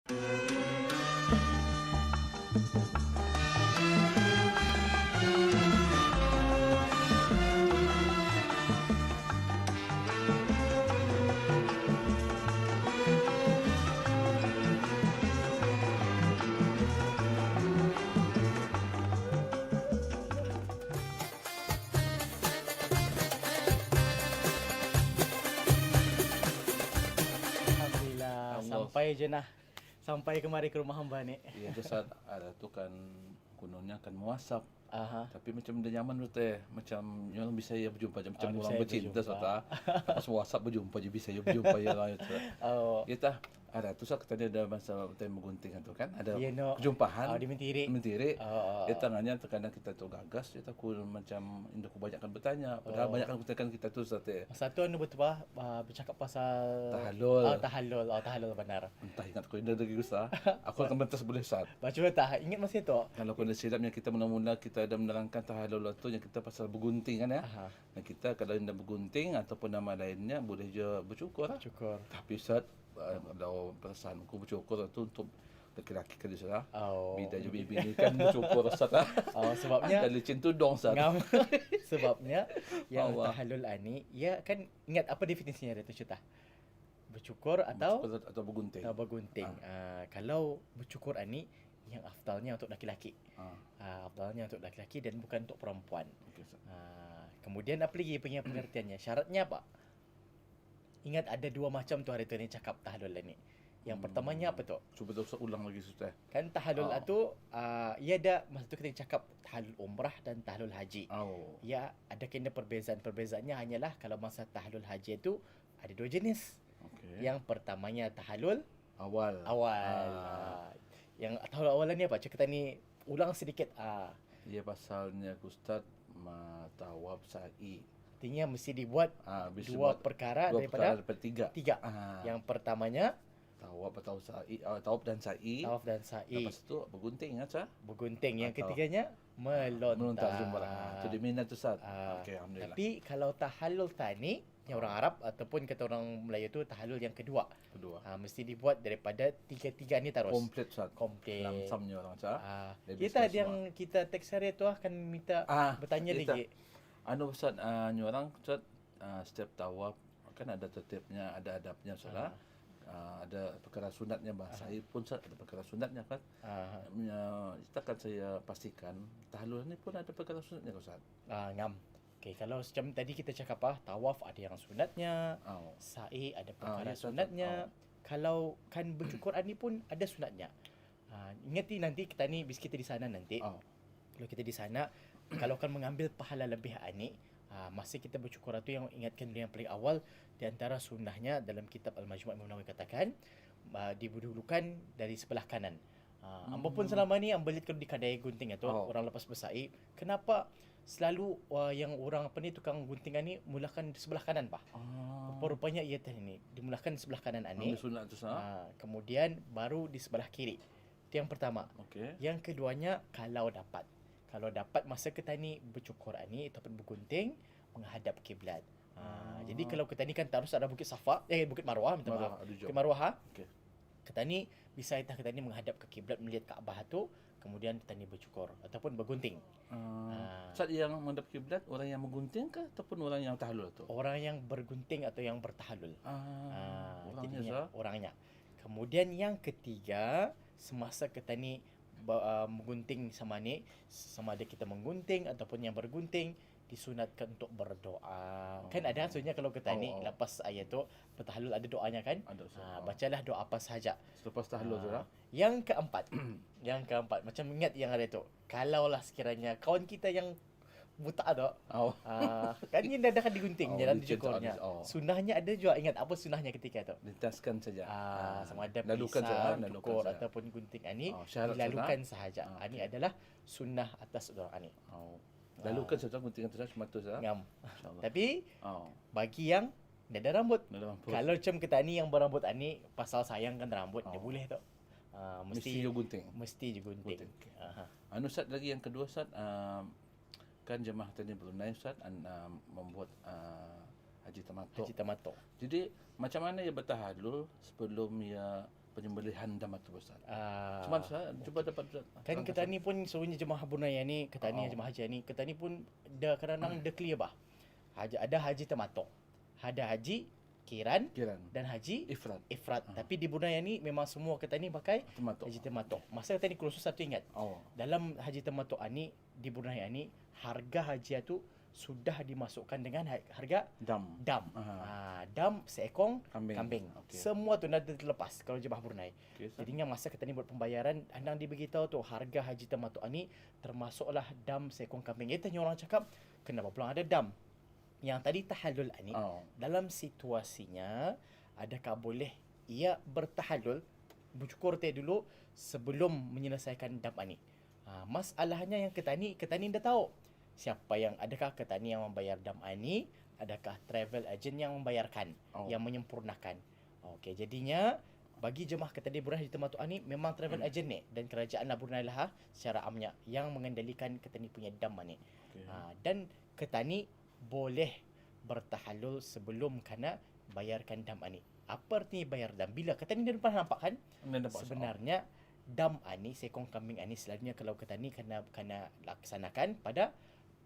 Alhamdulillah, Allah. sampai je nah. Sampai kemari ke rumah hamba ni. Ya tu saat ada tu kan kononnya kan muasap. Aha. Tapi macam dia nyaman tu teh. Macam orang bisa ya berjumpa macam Oh, orang bisa bercinta berjumpa. sata. Pas WhatsApp berjumpa je bisa ya berjumpa ya lah itu. Oh, Kita ada tu saat tadi ada masa time menggunting tu kan ada Ya, no. perjumpaan. Di Mentiri. Mentiri. Oh. Ya tangannya terkadang kita tu gagas kita ku macam indah kebanyakan bertanya. Padahal banyak kan kita tu sate. Satu anu betul bah, bercakap pasal Tahallul. Tahallul. Tahallul benar. Entah ingat ko indah lagi gusta. Aku akan bentas boleh saat. Baca tak ingat masa itu? Kalau kena silapnya kita mula-mula kita ada menerangkan tahallul tu yang kita pasal bergunting kan ya. Aha. Dan kita kalau anda bergunting ataupun nama lainnya boleh je bercukur lah. Syukur. Tapi Ustaz, kalau perasaanku bercukur tu untuk lelaki-lelaki kan Ustaz. Oh. Bida je bini kan bercukur Ustaz lah. Oh, sebabnya Ada licin tudung Ustaz. ngam. Sebabnya yang Allah. tahallul ani, ya kan ingat apa definisinya dia tu cerita? Bercukur atau Bercukur atau bergunting. bergunting. Kalau bercukur ani yang afdalnya untuk laki-laki. Afdalnya untuk laki-laki dan bukan untuk perempuan. Okey Ustaz. Kemudian apa lagi punya pengertiannya? Syaratnya apa? Ingat ada dua macam tu hari tu ni cakap tahallul ni. Yang pertamanya apa tu? Cuba tu Ustaz ulang lagi Ustaz. Kan tahallul tu ia ada masa tu kita cakap tahallul umrah dan tahallul haji. Oh. Ya, ada kena perbezaan. Perbezaannya hanyalah kalau masa tahallul haji itu ada dua jenis. Okey. Yang pertamanya tahallul Awal. Yang tahallul awal ni apa? Cerita ni ulang sedikit. Ia pasalnya Ustaz tawaf sa'i. Artinya mesti dibuat Bisa dua buat perkara dua daripada daripada tiga. tiga. Ah. Yang pertamanya Tawaf atau sa'i, tawaf dan sa'i. tawaf dan sa'i. Lepas tu bergunting Ustaz. Bergunting. Yang Atau ketiganya melontar. Zumrah. Itu di Mina tu Ustaz. Okey, alhamdulillah. Tapi kalau tahallul tani yang orang Arab ataupun kata orang Melayu tu tahallul yang kedua. Kedua. Mesti dibuat daripada tiga-tiga ni terus. Komplit Ustaz. Komplit. Lamsamnya orang Ustaz. Dia Kita bisa yang kita teks hari tu akan minta bertanya kita, lagi. Anu Ustaz, ni orang Ustaz setiap tawaf kan ada tertibnya, ada adabnya Ustaz. Ada perkara sunatnya bahasa pun Ustaz, ada perkara sunatnya kan. Kita akan saya pastikan tahallul ni pun ada perkara sunatnya Ustaz. Ngam. Okey, kalau macam tadi kita cakap tawaf ada yang sunatnya, sa'i ada perkara sunatnya. Kalau kan bercukur ni pun ada sunatnya. Ingat nanti kita ni bis kita di sana nanti. Kalau kita di sana kalau kan mengambil pahala lebih ni, masa kita bercukur itu yang ingatkan yang paling awal di antara sunnahnya dalam kitab Al-Majmu' Imam Nawawi katakan didahulukan dari sebelah kanan. Amba pun selama ni ambil kalau di kedai gunting itu orang lepas bersa'i, kenapa selalu yang orang apa ni tukang guntingan ni mulakan di sebelah kanan pak? Rupanya ia tadi ni dimulakan di sebelah kanan ni. Sunat tu Kemudian baru di sebelah kiri. Itu yang pertama. Okey. Yang keduanya kalau dapat. Kalau dapat masa kita ni bercukur ni ataupun bergunting menghadap kiblat. Jadi kalau kita ni kan terus ada Bukit Safa, Bukit Marwah, minta maaf. Bukit Marwah. Okey. Kita ni bisa kita ni menghadap ke kiblat melihat Kaabah tu, kemudian kita ni bercukur ataupun bergunting. Ustaz yang menghadap kiblat orang yang menggunting ke ataupun orang yang tahallul tu? Orang yang bergunting atau yang bertahallul. Orangnya orangnya. Kemudian yang ketiga, semasa kita ni menggunting sama ada kita menggunting ataupun yang bergunting disunatkan untuk berdoa. Kan ada maksudnya kalau kita ni lepas ayat tu bertahallul ada doanya kan? Bacalah doa apa sahaja selepas tahallul tu lah. Yang keempat macam ingat yang ada tu. Kalaulah sekiranya kawan kita yang buta ada. Kan ni dah akan digunting jalan dicukurnya. Sunnahnya ada juga, ingat apa sunnahnya ketika tu? Lintaskan saja. Sama ada lalukan pisau, saja, cukur ataupun gunting ni dilalukan sahaja. Ini adalah sunnah atas orang ni. Lalukan saja guntingan tu semata saja. Ngam. Tapi bagi yang dah ada rambut. Kalau macam kita ni yang berambut ni pasal sayangkan rambut dia boleh tu. Mesti je gunting. Mesti je gunting. Anu Ustaz lagi yang kedua Ustaz, kan jemaah tadi Brunei Ustaz membuat haji tamattu. Haji tamattu. Jadi macam mana ia bertahallul sebelum ia penyembelihan dam itu Ustaz. Ah, Cuma saya cuba dapat Ustaz. kan kita ni pun sebenarnya jemaah Brunei ni, kita ni jemaah haji ni, kita ni pun dah kadang-kadang dah clear bah. Ada haji tamatuk, ada haji kiran Kiran dan haji ifrat. ifrat. Tapi di Brunei ni memang semua kita ni pakai Tamatuk. haji tamatuk. Masa kita ni khusus satu ingat. Dalam haji tamatuk ni di Brunei ni harga haji tu sudah dimasukkan dengan harga Dam. dam. Dam seekor kambing. Okey. Semua tu dah terlepas kalau jemaah Brunei. Okey, Ustaz. Jadinya masa kita ni buat pembayaran, andang diberitahu tu harga haji tamatuk ni termasuklah dam seekor kambing. Itu tanya orang cakap, kenapa pula ada dam? Yang tadi tahallul ni, dalam situasinya, adakah boleh ia bertahallul, bercukur teh dulu sebelum menyelesaikan dam ni? Masalahnya yang kita ni dah tahu siapa yang, adakah kita ni yang membayar dam ni, adakah travel agent yang membayarkan, yang menyempurnakan. Okey, jadinya bagi jemaah kita di Brunei di tempat ni memang travel agent ni dan kerajaan Brunei lah secara amnya yang mengendalikan kita ni punya dam ni. Okay. Dan kita ni boleh bertahallul sebelum kena bayarkan dam ni. Apa artinya bayar dam? Bila kita ni dah pernah nampak kan? Sebenarnya dam ni, seekor kambing ni selalunya kalau kita ni kena laksanakan pada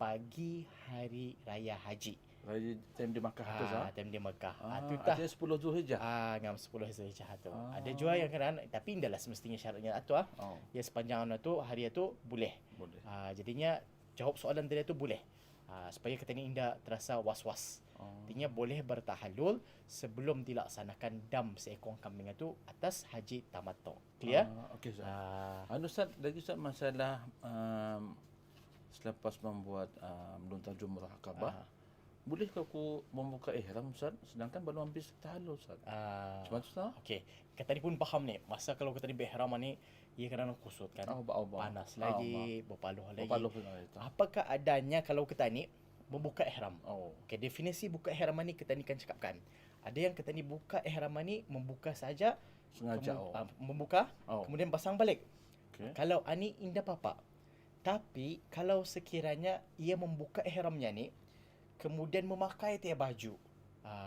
pagi hari raya haji. Raya time di Makkah tu sah. Time di Makkah. Tu tah. Ada 10 Zulhijjah. Ngam 10 Zulhijjah tu. Ada juga yang kena, tapi indalah semestinya syaratnya tu Ya sepanjang tu hari tu boleh. Jadinya jawab soalan tadi tu boleh. Supaya kita ni indah terasa was-was. Artinya boleh bertahallul sebelum dilaksanakan dam seekor kambing itu atas haji tamattu. Clear? Okey Ustaz. Ustaz, lagi Ustaz masalah selepas membuat melontar jumrah Kaabah, bolehkah aku membuka ihram Ustaz sedangkan belum habis tahallul Ustaz? Macam mana Ustaz? Okey. Kita ni pun faham ni. Masa kalau kita ni berihram ni, ia kadang kusut kan. Panas lagi, berpaluh lagi. Apakah adanya kalau kita ni membuka ihram? Okey, definisi buka ihram ni kita ni kan cakapkan. Ada yang kita ni buka ihram ni membuka saja sengaja membuka kemudian pasang balik. Okay. Kalau ani indah apa. Tapi kalau sekiranya ia membuka ihramnya ni kemudian memakai tiap baju.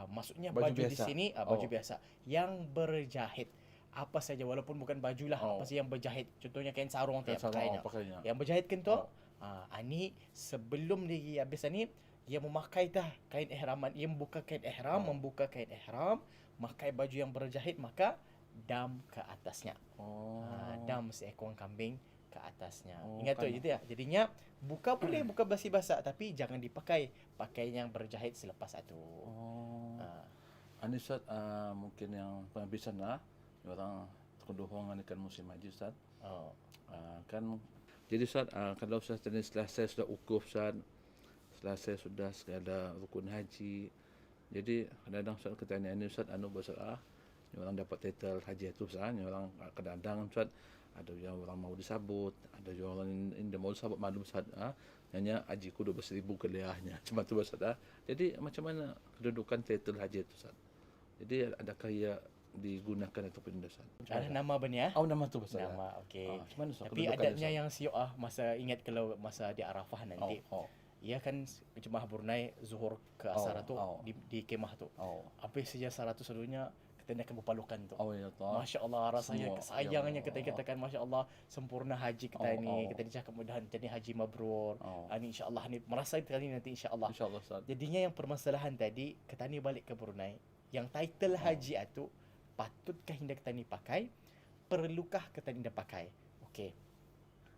Maksudnya baju di sini baju biasa yang berjahit. Apa saja walaupun bukan bajulah, apa saja yang berjahit. Contohnya kain sarung tiap pakainya. Yang berjahit kan tu. Ani sebelum dia habis ni ia memakai kain ihraman, ia membuka kain ihram, memakai baju yang berjahit, maka dam ke atasnya. Dam seekor kambing ke atasnya. Ingat tu gitu ya. Jadinya buka boleh buka basah-basah tapi jangan dipakai pakaian yang berjahit selepas itu. Ustaz, mungkin yang penghabisan orang terkeduhong kan musim haji Ustaz. Kan jadi Ustaz, kalau Ustaz tadi setelah saya sudah ukuf Ustaz, setelah saya sudah segala rukun haji, jadi kadang-kadang Ustaz ketanya ini Ustaz bersalah, orang dapat title haji itu Ustaz, orang kadang-kadang Ustaz ada yang orang mau disabut, ada juga orang yang mau disabut malu Ustaz, nanya hajiku 12,000 keliahnya, cuma tu Ustaz. Jadi macam mana kedudukan title haji itu Ustaz? Jadi adakah ia digunakan ataupun tidak Ustaz? Ada nama benar? Nama tu Ustaz. Nama, okey. Ustaz, tapi adatnya yang siok masa ingat kalau masa di Arafah nanti. Ia kan jemaah Brunei zuhur ke asar tu di kemah tu. Habis saja 100 dulunya kita akan berpalukan tu. Ya Allah. Masya-Allah rasanya sayangnya kita katakan masya-Allah sempurna haji kita ini. Kita dicakap mudahan jadi haji mabrur. Ini insya-Allah ni merasa kali nanti insya-Allah. Insya-Allah Ustaz. Jadinya yang permasalahan tadi kita ni balik ke Brunei, yang title haji itu patutkah hendak kita ni pakai? Perlukah kita ni dah pakai? Okey.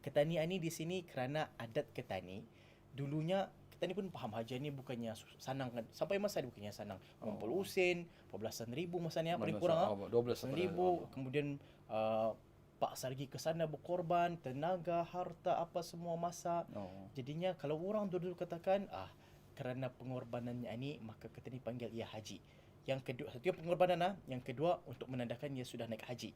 Kita ni di sini kerana adat kita ni dulunya kita ni pun faham haji ni bukannya senang kan. Sampai masa ni bukannya senang. Ngumpul usin, berbelasan ribu masa ni paling kurang 12,000. Kemudian paksa lagi ke sana berkorban, tenaga, harta apa semua masa. Jadinya kalau orang dulu katakan kerana pengorbanannya ni maka kita ni panggil ia haji. Yang kedua, satu pengorbanan yang kedua untuk menandakan dia sudah naik haji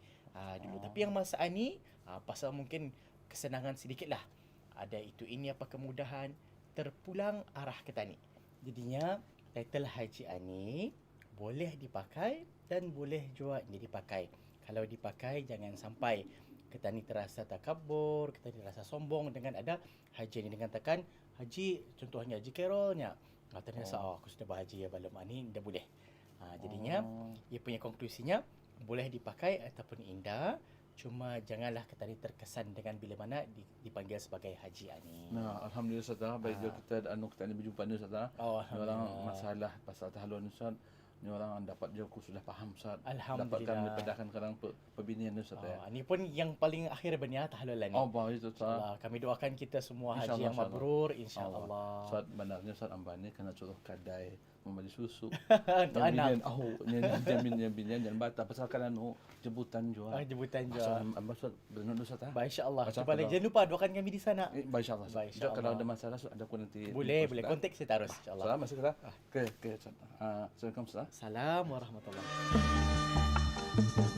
dulu. Tapi yang masa ni pasal mungkin kesenangan sedikitlah. Ada itu ini apa kemudahan terpulang arah kita ni. Jadinya title haji ni boleh dipakai dan boleh juga tidak dipakai. Kalau dipakai jangan sampai kita ni terasa takabur, kita ni terasa sombong dengan ada haji ni dengan tekan haji, contohnya haji Carolnya. Ternyata aku sudah berhaji ya malam ni dah boleh. Jadinya ia punya konklusinya boleh dipakai ataupun indah. Cuma janganlah tadi terkesan dengan bila mana dipanggil sebagai Haji Ani. Nah, alhamdulillah Ustaz. Baik kita kita ni berjumpa ni Ustaz. Oh, orang masalah pasal tahalun Ustaz. Ni orang dapat je aku sudah faham Ustaz. Alhamdulillah. Dapatkan daripada kadang pembinian Ustaz Ini pun yang paling akhir benar tahalulan ni. Oh, baik Ustaz. Kami doakan kita semua haji yang mabrur insya-Allah. Ustaz benarnya Ustaz Ambani kena suruh kedai membeli susu. Untuk anak. Jamin jangan batal pasal kan jemputan jual. Jemputan jual. Ustaz benar Ustaz. Baik insya-Allah. Cuba lagi jangan lupa doakan kami di sana. Baik insya-Allah. Kalau ada masalah ada aku nanti. Boleh kontak saya terus insya-Allah. Salam masih kita. Okey Ustaz. Assalamualaikum Ustaz. Assalamualaikum warahmatullahi wabarakatuh.